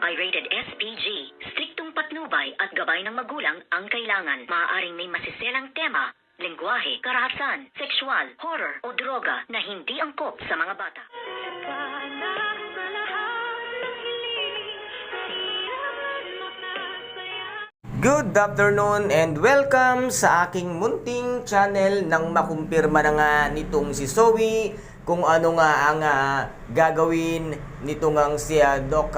Pirated SPG. Striktong patnubay at gabay ng magulang ang kailangan. Maaaring may masiselang tema, lengguwahe, karahasan, sexual, horror o droga na hindi angkop sa mga bata. Good afternoon and welcome sa aking munting channel nang makumpirma na nga nitong si Zoe kung ano nga ang gagawin nito ngang si Doc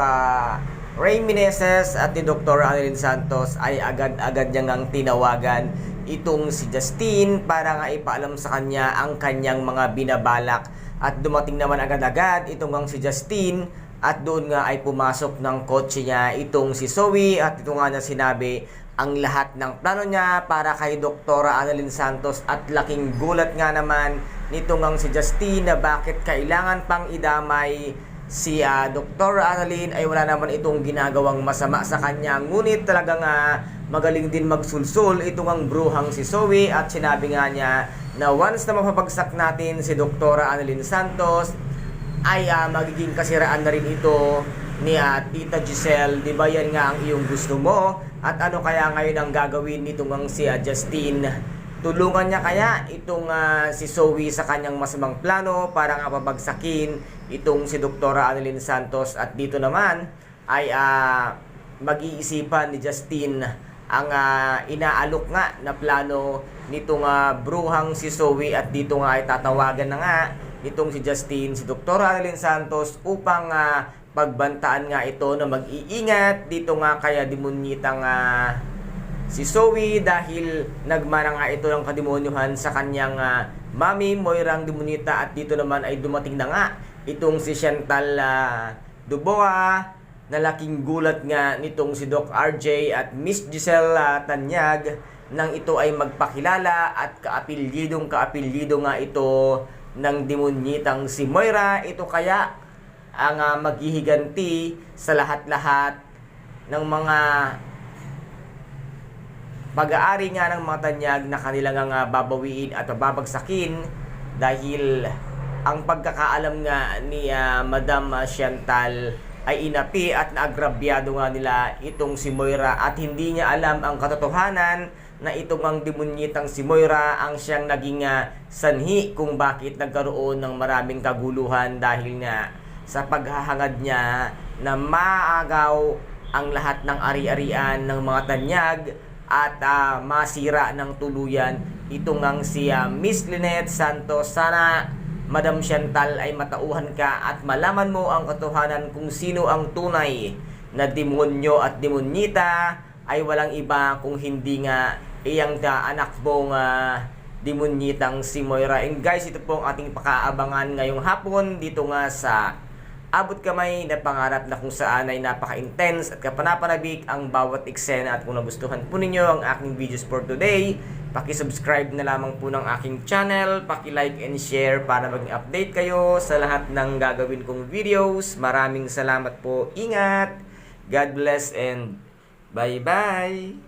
Ray Meneses at ni Dr. Annalyn Santos ay agad-agad niya ngang tinawagan itong si Justine para nga ipaalam sa kanya ang kanyang mga binabalak at dumating naman agad-agad itong ngang si Justine at doon nga ay pumasok ng kotse niya itong si Zoe at ito nga na sinabi ang lahat ng plano niya para kay Dr. Annalyn Santos at laking gulat nga naman nito ngang si Justine na bakit kailangan pang idamay si Dr. Annalyn ay wala naman itong ginagawang masama sa kanya, ngunit talagang magaling din magsulsul itong ang bruhang si Zoe at sinabi nga niya na once na mapapagsak natin si Dr. Annalyn Santos ay magiging kasiraan na rin ito ni Tita Giselle. Di ba yan nga ang iyong gusto mo? At ano kaya ngayon ang gagawin nitong si Justine? Tulungan niya kaya itong si Zoe sa kanyang masamang plano para nga pabagsakin itong si Dr. Annalyn Santos at dito naman ay mag-iisipan ni Justine ang inaalok nga na plano nitong bruhang si Zoe at dito nga ay tatawagan na nga itong si Justine si Dr. Annalyn Santos upang pagbantaan nga ito na mag-iingat dito nga kaya demonyitang si Zoe dahil nagmana nga ito ng kademonyuhan sa kanyang mami Moirang Demonita at dito naman ay dumating na nga itong si Chantal Dubois na laking gulat nga nitong si Doc RJ at Miss Giselle Tanyag nang ito ay magpakilala at kaapelyido nga ito ng demonyitang si Moira. Ito kaya ang maghihiganti sa lahat-lahat ng mga pag-aari nga ng mga tanyag na kanilang babawiin at babagsakin dahil ang pagkakaalam nga ni Madam Chantal ay inapi at naagrabyado nga nila itong si Moira at hindi niya alam ang katotohanan na itong ang demonyitang si Moira ang siyang naging sanhi kung bakit nagkaroon ng maraming kaguluhan dahil nga sa paghahangad niya na maagaw ang lahat ng ari-arian ng mga tanyag at masira ng tuluyan itong ang si Miss Lynette Santos. Sana Madam Chantal ay matauhan ka at malaman mo ang katotohanan kung sino ang tunay na demonyo at demonyita ay walang iba kung hindi nga iyang anak mong demonyitang si Moira. And guys, ito po ang ating pakaabangan ngayong hapon dito nga sa Abot Kamay na pangarap na kung saan ay napaka-intense at kapanapanabik ang bawat eksena. At kung nagustuhan po ninyo ang aking videos for today, paki-subscribe na lamang po ng aking channel, paki-like and share para maging update kayo sa lahat ng gagawin kong videos. Maraming salamat po. Ingat! God bless and bye-bye!